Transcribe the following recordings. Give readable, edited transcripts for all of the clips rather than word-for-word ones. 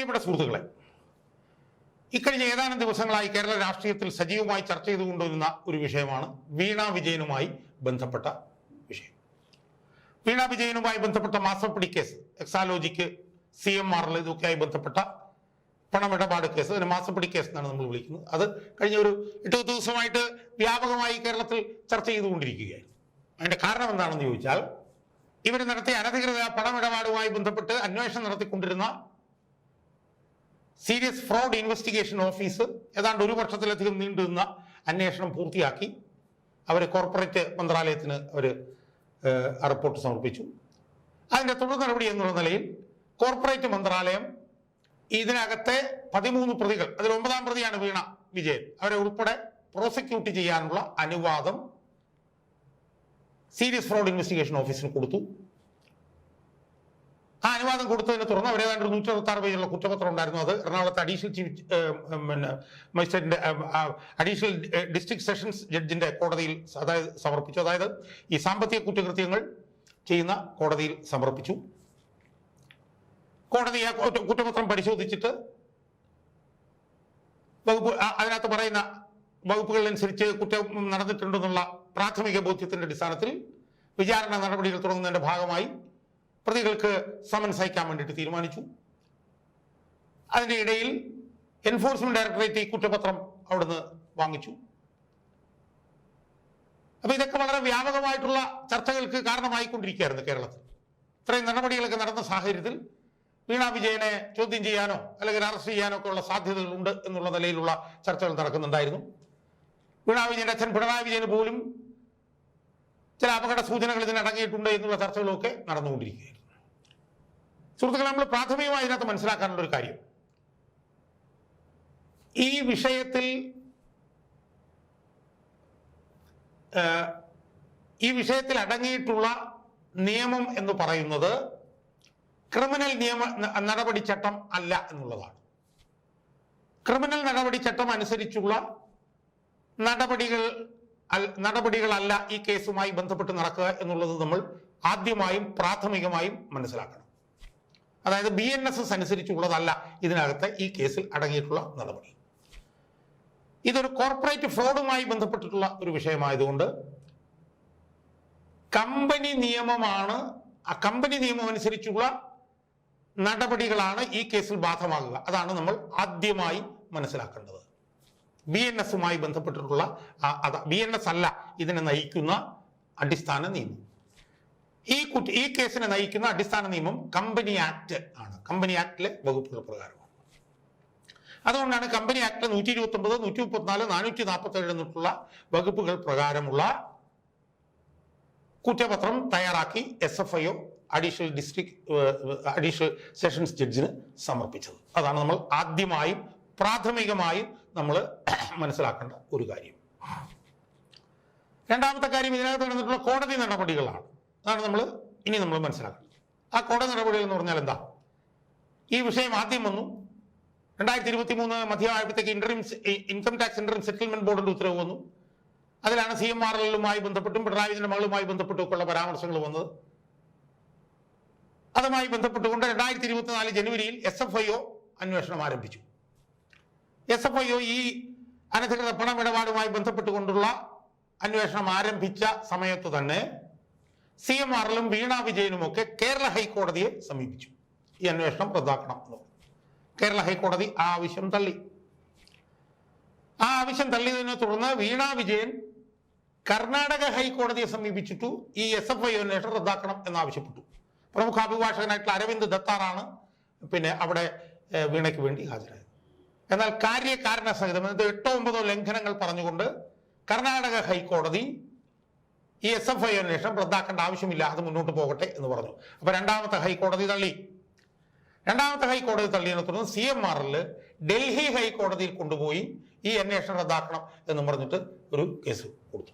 പ്രിയപ്പെട്ട സുഹൃത്തുക്കളെ, ഇക്കഴിഞ്ഞ ഏതാനും ദിവസങ്ങളായി കേരള രാഷ്ട്രീയത്തിൽ സജീവമായി ചർച്ച ചെയ്തുകൊണ്ടിരുന്ന ഒരു വിഷയമാണ് വീണ വിജയനുമായി ബന്ധപ്പെട്ട വിഷയം. വീണ വിജയനുമായി ബന്ധപ്പെട്ട മാസപ്പടി കേസ്, എക്സാലോജിക്ക്, CMRL ഇതൊക്കെയായി ബന്ധപ്പെട്ട പണമിടപാട് കേസ്, അതിന് മാസപ്പടി കേസ് എന്നാണ് നമ്മൾ വിളിക്കുന്നത്. അത് കഴിഞ്ഞ ഒരു 8 ദിവസമായിട്ട് വ്യാപകമായി കേരളത്തിൽ ചർച്ച ചെയ്തുകൊണ്ടിരിക്കുകയായിരുന്നു. അതിന്റെ കാരണം എന്താണെന്ന് ചോദിച്ചാൽ, ഇവർ നടത്തിയ അനധികൃത പണമിടപാടുമായി ബന്ധപ്പെട്ട് അന്വേഷണം നടത്തിക്കൊണ്ടിരുന്ന സീരിയസ് ഫ്രോഡ് ഇൻവെസ്റ്റിഗേഷൻ ഓഫീസ് ഏതാണ്ട് 1 വർഷത്തിലധികം നീണ്ടുനിന്ന അന്വേഷണം പൂർത്തിയാക്കി അവർ കോർപ്പറേറ്റ് മന്ത്രാലയത്തിന് അവർ റിപ്പോർട്ട് സമർപ്പിച്ചു. അതിൻ്റെ തുടർ നടപടി എന്നുള്ള നിലയിൽ കോർപ്പറേറ്റ് മന്ത്രാലയം ഇതിനകത്തെ 13 പ്രതികൾ, അതിൽ 9ാം പ്രതിയാണ് വീണ വിജയൻ, അവരെ ഉൾപ്പെടെ പ്രോസിക്യൂട്ട് ചെയ്യാനുള്ള അനുവാദം സീരിയസ് ഫ്രോഡ് ഇൻവെസ്റ്റിഗേഷൻ ഓഫീസിന് കൊടുത്തു. ആ അനുവാദം കൊടുത്തതിനെ തുടർന്ന് അവർ ഏതാണ്ട് 166 പേജുള്ള കുറ്റപത്രം ഉണ്ടായിരുന്നു. അത് എറണാകുളത്തെ അഡീഷണൽ ഡിസ്ട്രിക്ട് സെഷൻസ് ജഡ്ജിന്റെ കോടതിയിൽ സമർപ്പിച്ചു. അതായത് ഈ സാമ്പത്തിക കുറ്റകൃത്യങ്ങൾ ചെയ്യുന്ന കോടതിയിൽ സമർപ്പിച്ചു. കോടതി ആ കുറ്റപത്രം പരിശോധിച്ചിട്ട് അതിനകത്ത് പറയുന്ന വകുപ്പുകളനുസരിച്ച് കുറ്റം നടന്നിട്ടുണ്ടെന്നുള്ള പ്രാഥമിക ബോധ്യത്തിന്റെ അടിസ്ഥാനത്തിൽ വിചാരണ നടപടികൾ തുടങ്ങുന്നതിന്റെ ഭാഗമായി പ്രതികൾക്ക് സമൻസ് അയക്കാൻ വേണ്ടിയിട്ട് തീരുമാനിച്ചു. അതിൻ്റെ ഇടയിൽ എൻഫോഴ്സ്മെന്റ് ഡയറക്ടറേറ്റ് ഈ കുറ്റപത്രം അവിടുന്ന് വാങ്ങിച്ചു. അപ്പൊ ഇതൊക്കെ വളരെ വ്യാപകമായിട്ടുള്ള ചർച്ചകൾക്ക് കാരണമായിക്കൊണ്ടിരിക്കുകയായിരുന്നു കേരളത്തിൽ. ഇത്രയും നടപടികളൊക്കെ നടന്ന സാഹചര്യത്തിൽ വീണ വിജയനെ ചോദ്യം ചെയ്യാനോ അല്ലെങ്കിൽ അറസ്റ്റ് ചെയ്യാനോ ഒക്കെ ഉള്ള സാധ്യതകളുണ്ട് എന്നുള്ള നിലയിലുള്ള ചർച്ചകൾ നടക്കുന്നുണ്ടായിരുന്നു. വീണ വിജയന്റെ അച്ഛൻ പിണറായി വിജയന് പോലും ചില അപകട സൂചനകൾ ഇതിനടങ്ങിയിട്ടുണ്ട് എന്നുള്ള ചർച്ചകളൊക്കെ നടന്നുകൊണ്ടിരിക്കുകയായിരുന്നു. സുഹൃത്തുക്കളെ, നമ്മൾ പ്രാഥമികമായി ഇതിനകത്ത് മനസ്സിലാക്കാനുള്ള ഒരു കാര്യം, ഈ വിഷയത്തിൽ അടങ്ങിയിട്ടുള്ള നിയമം എന്ന് പറയുന്നത് ക്രിമിനൽ നടപടിച്ചട്ടം അല്ല എന്നുള്ളതാണ്. ക്രിമിനൽ നടപടിച്ചട്ടം അനുസരിച്ചുള്ള നടപടികളല്ല ഈ കേസുമായി ബന്ധപ്പെട്ട് നടക്കുക എന്നുള്ളത് നമ്മൾ ആദ്യമായും പ്രാഥമികമായും മനസ്സിലാക്കണം. അതായത് BNSS അനുസരിച്ചുള്ളതല്ല ഇതിനകത്ത് ഈ കേസിൽ അടങ്ങിയിട്ടുള്ള നടപടി. ഇതൊരു കോർപ്പറേറ്റ് ഫ്രോഡുമായി ബന്ധപ്പെട്ടിട്ടുള്ള ഒരു വിഷയമായതുകൊണ്ട് കമ്പനി നിയമമാണ്, ആ കമ്പനി നിയമം അനുസരിച്ചുള്ള നടപടികളാണ് ഈ കേസിൽ ബാധകമാകുക. അതാണ് നമ്മൾ ആദ്യമായി മനസ്സിലാക്കേണ്ടത്. BNSുമായി ബന്ധപ്പെട്ടിട്ടുള്ള BNS അല്ല ഇതിനെ നയിക്കുന്ന അടിസ്ഥാന നിയമം. ഈ കേസിനെ നയിക്കുന്ന അടിസ്ഥാന നിയമം കമ്പനി ആക്ട് ആണ്. കമ്പനി ആക്ടിലെ വകുപ്പുകൾ പ്രകാരമാണ്. അതുകൊണ്ടാണ് കമ്പനി ആക്ട് 129, 134, 447 എന്നിട്ടുള്ള വകുപ്പുകൾ പ്രകാരമുള്ള കുറ്റപത്രം തയ്യാറാക്കി SFIO അഡീഷണൽ സെഷൻസ് ജഡ്ജിന് സമർപ്പിച്ചത്. അതാണ് നമ്മൾ ആദ്യമായും പ്രാഥമികമായും നമ്മൾ മനസ്സിലാക്കേണ്ട ഒരു കാര്യം. രണ്ടാമത്തെ കാര്യം, ഇതിനകത്ത് നടന്നിട്ടുള്ള കോടതി നടപടികളാണ്. അതാണ് നമ്മൾ മനസ്സിലാക്കുന്നത്. ആ കോടതി നടപടികൾ എന്ന് പറഞ്ഞാൽ എന്താ? ഈ വിഷയം ആദ്യം വന്നു 2023 മധ്യമായപ്പോഴത്തേക്ക് ഇൻകം ടാക്സ് ഇന്ററിം സെറ്റിൽമെന്റ് ബോർഡിന്റെ ഉത്തരവ് വന്നു. അതിലാണ് CMRLുമായി ബന്ധപ്പെട്ടും പിണറായി വിജയന്റെ മകളുമായി ബന്ധപ്പെട്ടും ഒക്കെയുള്ള പരാമർശങ്ങൾ വന്നത്. അതുമായി ബന്ധപ്പെട്ടുകൊണ്ട് 2024 ജനുവരിയിൽ SFIO അന്വേഷണം ആരംഭിച്ചു. SFIO ഈ അനധികൃത പണമിടപാടുമായി ബന്ധപ്പെട്ടുകൊണ്ടുള്ള അന്വേഷണം ആരംഭിച്ച സമയത്ത് തന്നെ CMRLും വീണ വിജയനുമൊക്കെ കേരള ഹൈക്കോടതിയെ സമീപിച്ചു. ഈ അന്വേഷണം റദ്ദാക്കണം എന്ന് പറഞ്ഞു. കേരള ഹൈക്കോടതി ആ ആവശ്യം തള്ളി. ആ ആവശ്യം തള്ളിയതിനെ തുടർന്ന് വീണ വിജയൻ കർണാടക ഹൈക്കോടതിയെ സമീപിച്ചിട്ടു ഈ SFIO അന്വേഷണം റദ്ദാക്കണം എന്നാവശ്യപ്പെട്ടു. പ്രമുഖ അഭിഭാഷകനായിട്ടുള്ള അരവിന്ദ് ദത്താറാണ് അവിടെ വീണയ്ക്ക് വേണ്ടി ഹാജരായത്. എന്നാൽ കാര്യകാരണ സഹിതം 8-9 ലംഘനങ്ങൾ പറഞ്ഞുകൊണ്ട് കർണാടക ഹൈക്കോടതി ഈ SFIO അന്വേഷണം റദ്ദാക്കേണ്ട ആവശ്യമില്ല, അത് മുന്നോട്ട് പോകട്ടെ എന്ന് പറഞ്ഞു. അപ്പൊ രണ്ടാമത്തെ ഹൈക്കോടതി തള്ളിയതിനെ തുടർന്ന് CMRL ഡൽഹി ഹൈക്കോടതിയിൽ കൊണ്ടുപോയി ഈ അന്വേഷണം റദ്ദാക്കണം എന്ന് പറഞ്ഞിട്ട് ഒരു കേസ് കൊടുത്തു.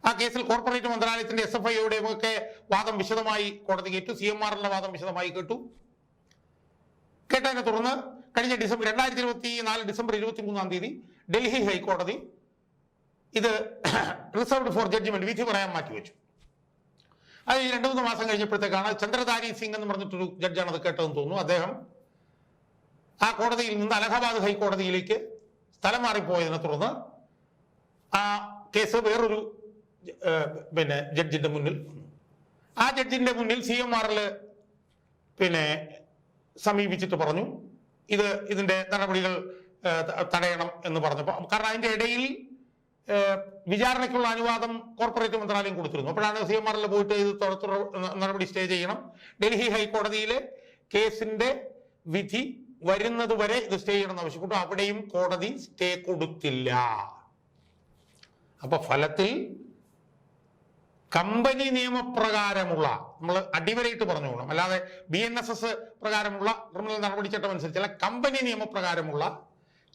ആ കേസിൽ കോർപ്പറേറ്റ് മന്ത്രാലയത്തിന്റെ SFIOയുടെയും ഒക്കെ വാദം വിശദമായി കോടതി കേട്ടു. CMRLന്റെ വാദം വിശദമായി കേട്ടതിനെ തുടർന്ന് കഴിഞ്ഞ 2024 ഡിസംബർ 23-ാം തീയതി ഡൽഹി ഹൈക്കോടതി ഇത് റിസർവ്ഡ് ഫോർ ജഡ്ജ്മെന്റ് വിധി പറയാൻ മാറ്റിവെച്ചു. അത് 2-3 മാസം കഴിഞ്ഞപ്പോഴത്തേക്കാണ് ചന്ദ്രധാരി സിംഗ് എന്ന് പറഞ്ഞിട്ടൊരു ജഡ്ജാണ് അത് കേട്ടതെന്ന് തോന്നുന്നു. അദ്ദേഹം ആ കോടതിയിൽ നിന്ന് അലഹബാദ് ഹൈക്കോടതിയിലേക്ക് സ്ഥലം മാറിപ്പോയതിനെ തുടർന്ന് ആ കേസ് വേറൊരു ജഡ്ജിന്റെ മുന്നിൽ വന്നു. ആ ജഡ്ജിന്റെ മുന്നിൽ CMRL സമീപിച്ചിട്ട് പറഞ്ഞു ഇതിന്റെ നടപടികൾ തടയണം എന്ന് പറഞ്ഞപ്പോൾ, കാരണം അതിന്റെ ഇടയിൽ വിചാരണയ്ക്കുള്ള അനുവാദം കോർപ്പറേറ്റ് മന്ത്രാലയം കൊടുത്തിരുന്നു. അപ്പോഴാണ് CMRL പോയിട്ട് ഇത് നടപടി സ്റ്റേ ചെയ്യണം, ഡൽഹി ഹൈക്കോടതിയിലെ കേസിന്റെ വിധി വരുന്നത് വരെ ഇത് സ്റ്റേ ചെയ്യണം എന്ന് ആവശ്യപ്പെട്ടു. അവിടെയും കോടതി സ്റ്റേ കൊടുത്തില്ല. അപ്പൊ ഫലത്തിൽ കമ്പനി നിയമപ്രകാരമുള്ള, നമ്മൾ അടിവരയിട്ട് പറഞ്ഞുകൊള്ളണം, അല്ലാതെ BNSS പ്രകാരമുള്ള ക്രിമിനൽ നടപടിച്ചട്ടം അനുസരിച്ചല്ല, കമ്പനി നിയമപ്രകാരമുള്ള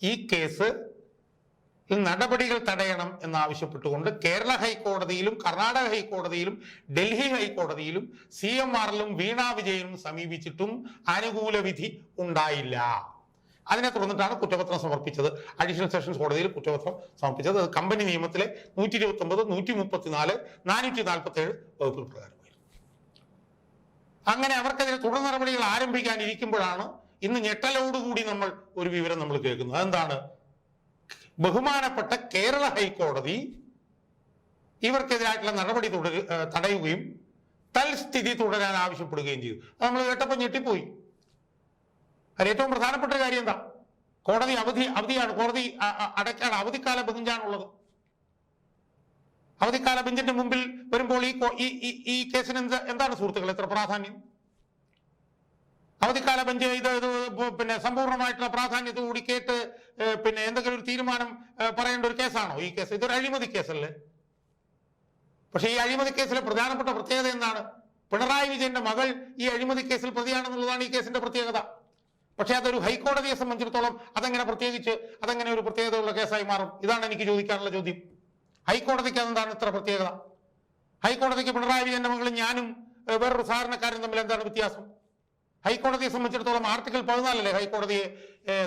ഈ കേസ് നടപടികൾ തടയണം എന്നാവശ്യപ്പെട്ടുകൊണ്ട് കേരള ഹൈക്കോടതിയിലും കർണാടക ഹൈക്കോടതിയിലും ഡൽഹി ഹൈക്കോടതിയിലും CMRLും വീണ വിജയനും സമീപിച്ചിട്ടും അനുകൂല വിധി ഉണ്ടായില്ല. അതിനെ തുടർന്നിട്ടാണ് കുറ്റപത്രം സമർപ്പിച്ചത്. അഡീഷണൽ സെഷൻസ് കോടതിയിൽ കുറ്റപത്രം സമർപ്പിച്ചത് കമ്പനി നിയമത്തിലെ 129, 134, 447 വകുപ്പുകൾ പ്രകാരമായിരുന്നു. അങ്ങനെ അവർക്കെതിരെ തുടർ നടപടികൾ ആരംഭിക്കാനിരിക്കുമ്പോഴാണ് ഇന്ന് ഞെട്ടലോടുകൂടി നമ്മൾ ഒരു വിവരം നമ്മൾ കേൾക്കുന്നത്. അതെന്താണ്? ബഹുമാനപ്പെട്ട കേരള ഹൈക്കോടതി ഇവർക്കെതിരായിട്ടുള്ള നടപടി തടയുകയും തൽസ്ഥിതി തുടരാൻ ആവശ്യപ്പെടുകയും ചെയ്തു. അത് നമ്മൾ കേട്ടപ്പോൾ ഞെട്ടിപ്പോയി. അത് ഏറ്റവും പ്രധാനപ്പെട്ട ഒരു കാര്യം എന്താ? കോടതി അവധിയാണ്, കോടതി അടയ്ക്കാണ്, അവധിക്കാല ബെഞ്ചാണുള്ളത്. അവധിക്കാല ബെഞ്ചിന്റെ മുമ്പിൽ വരുമ്പോൾ ഈ കേസിന് എന്താണ് സുഹൃത്തുക്കൾ എത്ര പ്രാധാന്യം? അവധിക്കാല ബെഞ്ച് ഇത് സമ്പൂർണ്ണമായിട്ടുള്ള പ്രാധാന്യത്തോടുകൂടി കേട്ട് എന്തെങ്കിലും ഒരു തീരുമാനം പറയേണ്ട ഒരു കേസാണോ ഈ കേസ്? ഇതൊരു അഴിമതി കേസല്ലേ? പക്ഷെ ഈ അഴിമതി കേസിലെ പ്രധാനപ്പെട്ട പ്രത്യേകത എന്താണ്? പിണറായി വിജയന്റെ മകൾ ഈ അഴിമതി കേസിൽ പ്രതിയാണെന്നുള്ളതാണ് ഈ കേസിന്റെ പ്രത്യേകത. പക്ഷെ അതൊരു ഹൈക്കോടതിയെ സംബന്ധിച്ചിടത്തോളം അതെങ്ങനെ ഒരു പ്രത്യേകതയുള്ള കേസായി മാറും? ഇതാണ് എനിക്ക് ചോദിക്കാനുള്ള ചോദ്യം. ഹൈക്കോടതിക്ക് അതെന്താണ് ഇത്ര പ്രത്യേകത? ഹൈക്കോടതിക്ക് പിണറായി വിജയന്റെ മകളും ഞാനും വേറൊരു സാധാരണക്കാരനും തമ്മിൽ എന്താണ് വ്യത്യാസം? ഹൈക്കോടതിയെ സംബന്ധിച്ചിടത്തോളം ആർട്ടിക്കിൾ 14 ഹൈക്കോടതിയെ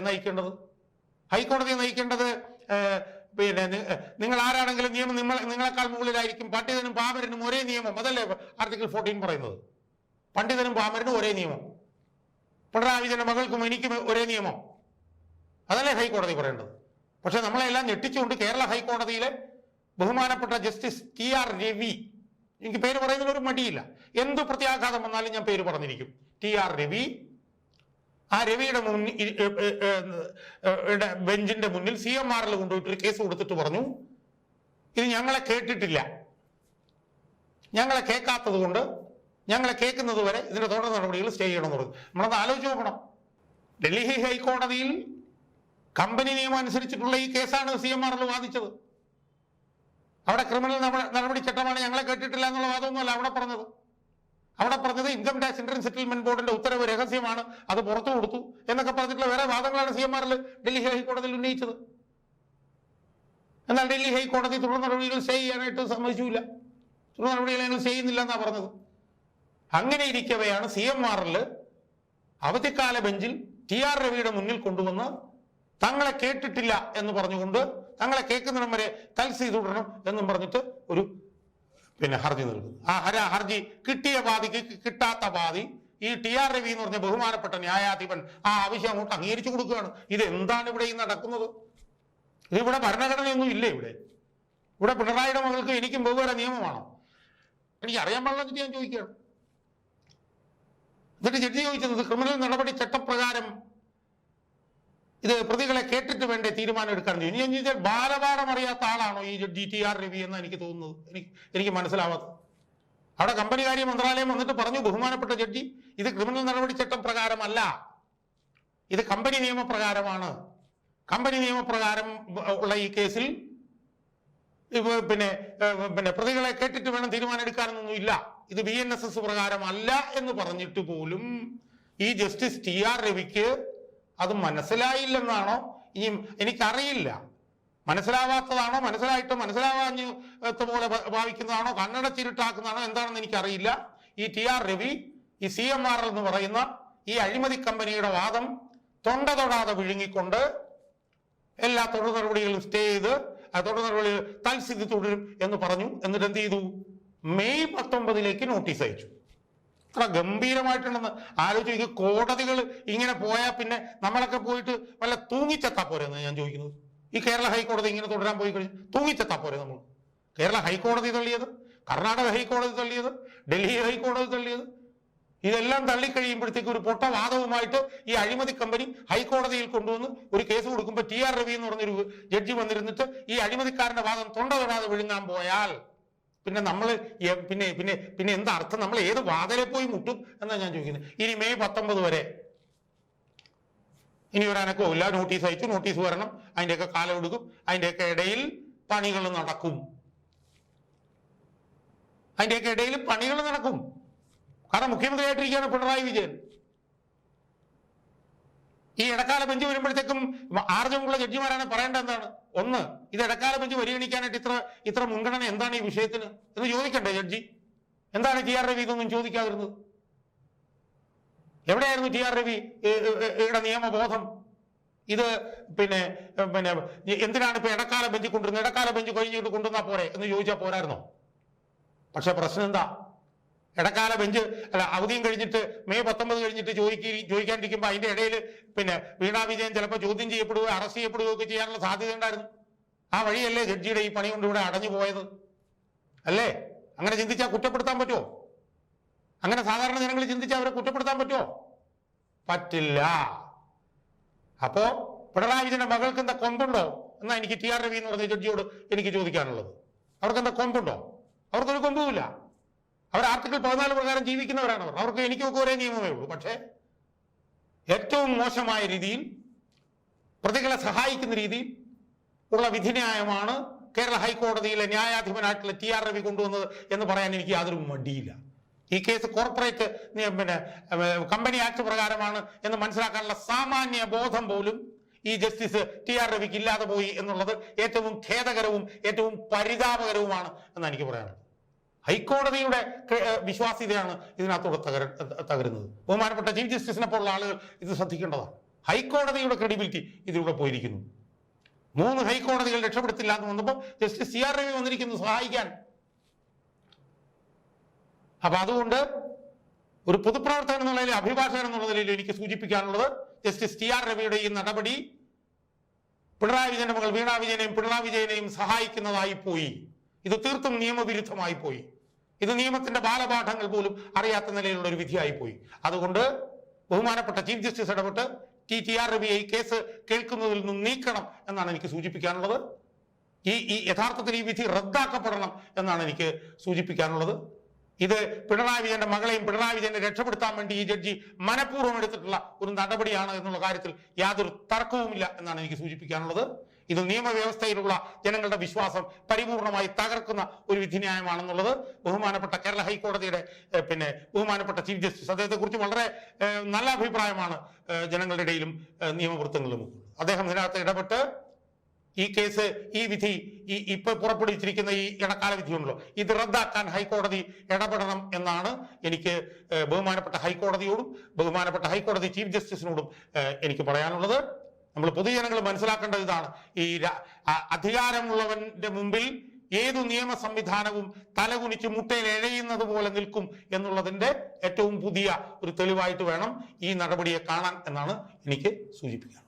നയിക്കേണ്ടത്. ഹൈക്കോടതിയെ നയിക്കേണ്ടത് നിങ്ങൾ ആരാണെങ്കിലും നിയമം നിങ്ങളെക്കാൾ മുകളിലായിരിക്കും, പണ്ഡിതനും പാമരനും ഒരേ നിയമം. അതല്ലേ ആർട്ടിക്കിൾ 14 പറയുന്നത്? പണ്ഡിതനും പാമരനും ഒരേ നിയമം, പിണറായി വിജയന്റെ മകൾക്കും എനിക്കും ഒരേ നിയമം. അതല്ലേ ഹൈക്കോടതി പറയേണ്ടത്? പക്ഷെ നമ്മളെല്ലാം ഞെട്ടിച്ചുകൊണ്ട് കേരള ഹൈക്കോടതിയിലെ ബഹുമാനപ്പെട്ട ജസ്റ്റിസ് TR രവി, എനിക്ക് പേര് പറയുന്നതിൽ ഒരു മടിയില്ല, എന്തു പ്രത്യാഘാതം വന്നാലും ഞാൻ പേര് പറഞ്ഞിരിക്കും, TR രവി, ആ രവിയുടെ ബെഞ്ചിന്റെ മുന്നിൽ CMRL കൊണ്ടുപോയിട്ട് ഒരു കേസ് കൊടുത്തിട്ട് പറഞ്ഞു ഇത് ഞങ്ങളെ കേട്ടിട്ടില്ല, ഞങ്ങളെ കേൾക്കാത്തത് കൊണ്ട് ഞങ്ങളെ കേൾക്കുന്നത് വരെ ഇതിന്റെ തുടർ നടപടികൾ സ്റ്റേ ചെയ്യണമെന്ന് പറഞ്ഞു. നമ്മളത് ആലോചിച്ച് നോക്കണം. ഡൽഹി ഹൈക്കോടതിയിൽ കമ്പനി നിയമം അനുസരിച്ചിട്ടുള്ള ഈ കേസാണ് CMRL വാദിച്ചത്. അവിടെ ക്രിമിനൽ നടപടി ചട്ടമാണ്, ഞങ്ങളെ കേട്ടിട്ടില്ല എന്നുള്ള വാദമൊന്നുമല്ല അവിടെ പറഞ്ഞത്. അവിടെ പറഞ്ഞത് ഇൻകം ടാക്സ് ഇന്റർ സെറ്റിൽമെന്റ് ബോർഡിന്റെ ഉത്തരവ് രഹസ്യമാണ്, അത് പുറത്തു കൊടുത്തു എന്നൊക്കെ പറഞ്ഞിട്ടുള്ള വേറെ വാദങ്ങളാണ് CMRL ഡൽഹി ഹൈക്കോടതിയിൽ ഉന്നയിച്ചത്. എന്നാൽ ഡൽഹി ഹൈക്കോടതി തുടർ നടപടികൾ സ്റ്റേ ചെയ്യാനായിട്ട് സമ്മതിച്ചില്ല, തുടർ നടപടികൾ ഞങ്ങൾ ചെയ്യുന്നില്ല എന്നാണ് പറഞ്ഞത്. അങ്ങനെ ഇരിക്കവെയാണ് CMRL അവധിക്കാല ബെഞ്ചിൽ TR രവിയുടെ മുന്നിൽ കൊണ്ടുവന്ന് തങ്ങളെ കേട്ടിട്ടില്ല എന്ന് പറഞ്ഞുകൊണ്ട് തങ്ങളെ കേൾക്കുന്നിടം വരെ തൽസ്ഥിതി തുടരണം എന്നും പറഞ്ഞിട്ട് ഒരു ഹർജി നൽകുന്നു. ആ ഹർജി കിട്ടിയ ബാധിക്ക് കിട്ടാത്ത ബാധി ഈ TR രവി എന്ന് പറഞ്ഞ ബഹുമാനപ്പെട്ട ന്യായാധിപൻ ആ ആവശ്യം അങ്ങോട്ട് അംഗീകരിച്ചു കൊടുക്കുകയാണ്. ഇത് എന്താണ് ഇവിടെ ഈ നടക്കുന്നത്? ഇതിവിടെ ഭരണഘടനയൊന്നും ഇല്ലേ? ഇവിടെ പിണറായിയുടെ മകൾക്ക് എനിക്കും വെവ്വേറെ നിയമമാണോ? എനിക്ക് അറിയാൻ പാടില്ലെന്നിട്ട് ഞാൻ ചോദിക്കുകയാണ്. എന്നിട്ട് ജഡ്ജി ചോദിച്ചത് ക്രിമിനൽ നടപടി ചട്ടപ്രകാരം ഇത് പ്രതികളെ കേട്ടിട്ട് വേണ്ടേ തീരുമാനം എടുക്കാൻ? ഇനി ഞാൻ ചോദിച്ചാൽ ബാലപാഠം അറിയാത്ത ആളാണോ ഈ ജഡ്ജി TR രവി എന്ന് എനിക്ക് തോന്നുന്നത്. എനിക്ക് മനസ്സിലാവാത്തത്. അവിടെ കമ്പനികാര്യ മന്ത്രാലയം വന്നിട്ട് പറഞ്ഞു, ബഹുമാനപ്പെട്ട ജഡ്ജി, ഇത് ക്രിമിനൽ നടപടി ചട്ടം പ്രകാരമല്ല, ഇത് കമ്പനി നിയമപ്രകാരമാണ്. കമ്പനി നിയമപ്രകാരം ഉള്ള ഈ കേസിൽ പ്രതികളെ കേട്ടിട്ട് വേണം തീരുമാനം എടുക്കാനൊന്നും ഇല്ല, ഇത് BNSS പ്രകാരമല്ല എന്ന് പറഞ്ഞിട്ട് പോലും ഈ ജസ്റ്റിസ് TR രവിക്ക് അത് മനസ്സിലായില്ലെന്നാണോ? ഇനി എനിക്കറിയില്ല, മനസ്സിലാവാത്തതാണോ, മനസ്സിലാവാഞ്ഞ പോലെ ഭാവിക്കുന്നതാണോ, കണ്ണടച്ചിരുട്ടാക്കുന്നതാണോ എന്താണെന്ന് എനിക്കറിയില്ല. ഈ TR രവി ഈ CMRL എന്ന് പറയുന്ന ഈ അഴിമതി കമ്പനിയുടെ വാദം തൊണ്ട തൊടാതെ വിഴുങ്ങിക്കൊണ്ട് എല്ലാ തുടർ നടപടികളും സ്റ്റേ ചെയ്ത് തുടർ നടപടികൾ തൽസ്ഥിതി തുടരും എന്ന് പറഞ്ഞു. എന്നിട്ട് എന്ത് ചെയ്തു? മെയ് 19 നോട്ടീസ് അയച്ചു. ഇത്ര ഗംഭീരമായിട്ടുണ്ടെന്ന് ആലോചിക്കുക. കോടതികൾ ഇങ്ങനെ പോയാൽ പിന്നെ നമ്മളൊക്കെ പോയിട്ട് വല്ല തൂങ്ങിച്ചെത്താ പോരെന്ന് ഞാൻ ചോദിക്കുന്നത്. ഈ കേരള ഹൈക്കോടതി ഇങ്ങനെ തുടരാൻ പോയി കഴിഞ്ഞ് തൂങ്ങിച്ചെത്താ പോരെ നമ്മൾ? കേരള ഹൈക്കോടതി തള്ളിയത്, കർണാടക ഹൈക്കോടതി തള്ളിയത്, ഡൽഹി ഹൈക്കോടതി തള്ളിയത്, ഇതെല്ലാം തള്ളിക്കഴിയുമ്പോഴത്തേക്ക് ഒരു പൊട്ടവാദവുമായിട്ട് ഈ അഴിമതി കമ്പനി ഹൈക്കോടതിയിൽ കൊണ്ടുവന്ന് ഒരു കേസ് കൊടുക്കുമ്പോൾ TR രവി എന്ന് പറഞ്ഞൊരു ജഡ്ജി വന്നിരുന്നിട്ട് ഈ അഴിമതിക്കാരന്റെ വാദം തൊണ്ട തൊടാതെ വിഴുങ്ങാൻ പോയാൽ പിന്നെ നമ്മൾ പിന്നെ പിന്നെ പിന്നെ എന്താ അർത്ഥം? നമ്മൾ ഏത് വാതിലെ പോയി മുട്ടും എന്നാണ് ഞാൻ ചോദിക്കുന്നത്. ഇനി മെയ് 19 വരെ ഇനി ഒരു അനക്കവും ഇല്ല. നോട്ടീസ് അയച്ചു, നോട്ടീസ് വരണം, അതിൻ്റെയൊക്കെ കാലം എടുക്കും, അതിൻ്റെയൊക്കെ ഇടയിൽ പണികൾ നടക്കും. അതിൻ്റെയൊക്കെ ഇടയിൽ പണികൾ നടക്കും. കാരണം മുഖ്യമന്ത്രിയായിട്ടിരിക്കുകയാണ് പിണറായി വിജയൻ. ഈ ഇടക്കാല ബെഞ്ച് വരുമ്പോഴത്തേക്കും ആർജവമുള്ള ജഡ്ജിമാരാണ് പറയേണ്ടത് എന്താണ്? ഒന്ന്, ഇത് ഇടക്കാല ബെഞ്ച് പരിഗണിക്കാനായിട്ട് ഇത്ര മുൻഗണന എന്താണ് ഈ വിഷയത്തിന് എന്ന് ചോദിക്കണ്ടേ ജഡ്ജി? എന്താണ് TR രവി ഇതൊന്നും ചോദിക്കാതിരുന്നത്? എവിടെയായിരുന്നു TR രവിയുടെ നിയമബോധം? ഇത് പിന്നെ പിന്നെ എന്തിനാണ് ഇപ്പൊ ഇടക്കാല ബെഞ്ച് കൊണ്ടുവരുന്നത്? ഇടക്കാല ബെഞ്ച് കഴിഞ്ഞിട്ട് കൊണ്ടുവന്നാ പോരെ എന്ന് ചോദിച്ചാൽ പോരായിരുന്നോ? പക്ഷെ പ്രശ്നം എന്താ? ഇടക്കാല ബെഞ്ച് അവധിയും കഴിഞ്ഞിട്ട് മെയ് 19 കഴിഞ്ഞിട്ട് ചോദിക്കാണ്ടിരിക്കുമ്പോൾ അതിന്റെ ഇടയിൽ പിന്നെ വീണാ വിജയൻ ചിലപ്പോൾ ചോദ്യം ചെയ്യപ്പെടുകയോ അറസ്റ്റ് ചെയ്യപ്പെടുകയോ ഒക്കെ ചെയ്യാനുള്ള സാധ്യത ഉണ്ടായിരുന്നു. ആ വഴിയല്ലേ ജഡ്ജിയുടെ ഈ പണി കൊണ്ട് ഇവിടെ അടഞ്ഞു പോയത് അല്ലേ? അങ്ങനെ ചിന്തിച്ചാൽ കുറ്റപ്പെടുത്താൻ പറ്റുമോ? അങ്ങനെ സാധാരണ ജനങ്ങൾ ചിന്തിച്ചാൽ അവരെ കുറ്റപ്പെടുത്താൻ പറ്റുമോ? പറ്റില്ല. അപ്പോ പിണറായി വിജയന്റെ മകൾക്ക് എന്താ കൊമ്പുണ്ടോ എന്നാ എനിക്ക് TR രവി എന്ന് പറഞ്ഞ ജഡ്ജിയോട് എനിക്ക് ചോദിക്കാനുള്ളത്. അവർക്ക് എന്താ കൊമ്പുണ്ടോ? അവർക്കൊരു കൊമ്പുമില്ല. അവർ ആർട്ടിക്കിൾ 14 പ്രകാരം ജീവിക്കുന്നവരാണ്. അവർക്ക് എനിക്കൊക്കെ ഒരേ നിയമമേ ഉള്ളൂ. പക്ഷേ ഏറ്റവും മോശമായ രീതിയിൽ പ്രതികളെ സഹായിക്കുന്ന രീതിയിൽ ഉള്ള വിധിന്യായമാണ് കേരള ഹൈക്കോടതിയിലെ ന്യായാധിപനായിട്ടുള്ള TR രവി കൊണ്ടുവന്നത് എന്ന് പറയാൻ എനിക്ക് യാതൊരു മടിയില്ല. ഈ കേസ് കോർപ്പറേറ്റ് പിന്നെ കമ്പനി ആക്ട് പ്രകാരമാണ് എന്ന് മനസ്സിലാക്കാനുള്ള സാമാന്യ ബോധം പോലും ഈ ജസ്റ്റിസ് TR രവിക്ക് ഇല്ലാതെ പോയി എന്നുള്ളത് ഏറ്റവും ഖേദകരവും ഏറ്റവും പരിതാപകരവുമാണ് എന്നാണ് എനിക്ക് പറയാനുള്ളത്. ഹൈക്കോടതിയുടെ വിശ്വാസ്യതയാണ് ഇതിനകത്തോടെ തകരുന്നത്. ബഹുമാനപ്പെട്ട ചീഫ് ജസ്റ്റിസിനെ പോലുള്ള ആളുകൾ ഇത് ശ്രദ്ധിക്കേണ്ടതാണ്. ഹൈക്കോടതിയുടെ ക്രെഡിബിലിറ്റി ഇതിലൂടെ പോയിരിക്കുന്നു. 3 ഹൈക്കോടതികൾ രക്ഷപ്പെടുത്തില്ല എന്ന് വന്നപ്പോൾ ജസ്റ്റിസ് TR രവി വന്നിരിക്കുന്നു സഹായിക്കാൻ. അപ്പൊ അതുകൊണ്ട് ഒരു പൊതുപ്രവർത്തകൻ എന്നുള്ള നിലയിൽ, അഭിഭാഷകൻ എന്നുള്ള നിലയിൽ എനിക്ക് സൂചിപ്പിക്കാനുള്ളത് ജസ്റ്റിസ് TR രവിയുടെ ഈ നടപടി പിണറായി വിജയന്റെ മകൾ വീണാ വിജയനെയും പിണറായി വിജയനെയും സഹായിക്കുന്നതായി പോയി. ഇത് തീർത്തും നിയമവിരുദ്ധമായി പോയി. ഇത് നിയമത്തിന്റെ ബാലപാഠങ്ങൾ പോലും അറിയാത്ത നിലയിലുള്ള ഒരു വിധിയായി പോയി. അതുകൊണ്ട് ബഹുമാനപ്പെട്ട ചീഫ് ജസ്റ്റിസ് ഇടപെട്ട് TR രവിയെ ഈ കേസ് കേൾക്കുന്നതിൽ നിന്നും നീക്കണം എന്നാണ് എനിക്ക് സൂചിപ്പിക്കാനുള്ളത്. ഈ യഥാർത്ഥത്തിൽ ഈ വിധി റദ്ദാക്കപ്പെടണം എന്നാണ് എനിക്ക് സൂചിപ്പിക്കാനുള്ളത്. ഇത് പിണറായി വിജയന്റെ മകളെയും പിണറായി വിജയനെ രക്ഷപ്പെടുത്താൻ വേണ്ടി ഈ ജഡ്ജി മനഃപൂർവ്വം എടുത്തിട്ടുള്ള ഒരു നടപടിയാണ് എന്നുള്ള കാര്യത്തിൽ യാതൊരു തർക്കവുമില്ല എന്നാണ് എനിക്ക് സൂചിപ്പിക്കാനുള്ളത്. ഇത് നിയമവ്യവസ്ഥയിലുള്ള ജനങ്ങളുടെ വിശ്വാസം പരിപൂർണമായി തകർക്കുന്ന ഒരു വിധിന്യായമാണെന്നുള്ളത് ബഹുമാനപ്പെട്ട കേരള ഹൈക്കോടതിയുടെ പിന്നെ ബഹുമാനപ്പെട്ട ചീഫ് ജസ്റ്റിസ്, അദ്ദേഹത്തെ കുറിച്ച് വളരെ നല്ല അഭിപ്രായമാണ് ജനങ്ങളുടെ ഇടയിലും നിയമവൃത്തങ്ങളിലും. അദ്ദേഹം ഇതിനകത്ത് ഇടപെട്ട് ഈ കേസ്, ഈ വിധി, ഇപ്പൊ പുറപ്പെടുവിച്ചിരിക്കുന്ന ഈ ഇടക്കാല വിധിയുണ്ടല്ലോ, ഇത് റദ്ദാക്കാൻ ഹൈക്കോടതി ഇടപെടണം എന്നാണ് എനിക്ക് ബഹുമാനപ്പെട്ട ഹൈക്കോടതിയോടും ബഹുമാനപ്പെട്ട ഹൈക്കോടതി ചീഫ് ജസ്റ്റിസിനോടും എനിക്ക് പറയാനുള്ളത്. നമ്മൾ പൊതുജനങ്ങൾ മനസ്സിലാക്കേണ്ടത് ഇതാണ്: ഈ അധികാരമുള്ളവന്റെ മുമ്പിൽ ഏതു നിയമ സംവിധാനവും തലകുനിച്ച് മുട്ടയിൽ എഴയുന്നത് പോലെ നിൽക്കും എന്നുള്ളതിന്റെ ഏറ്റവും പുതിയ ഒരു തെളിവായിട്ട് വേണം ഈ നടപടിയെ കാണാൻ എന്നാണ് എനിക്ക് സൂചിപ്പിക്കുന്നത്.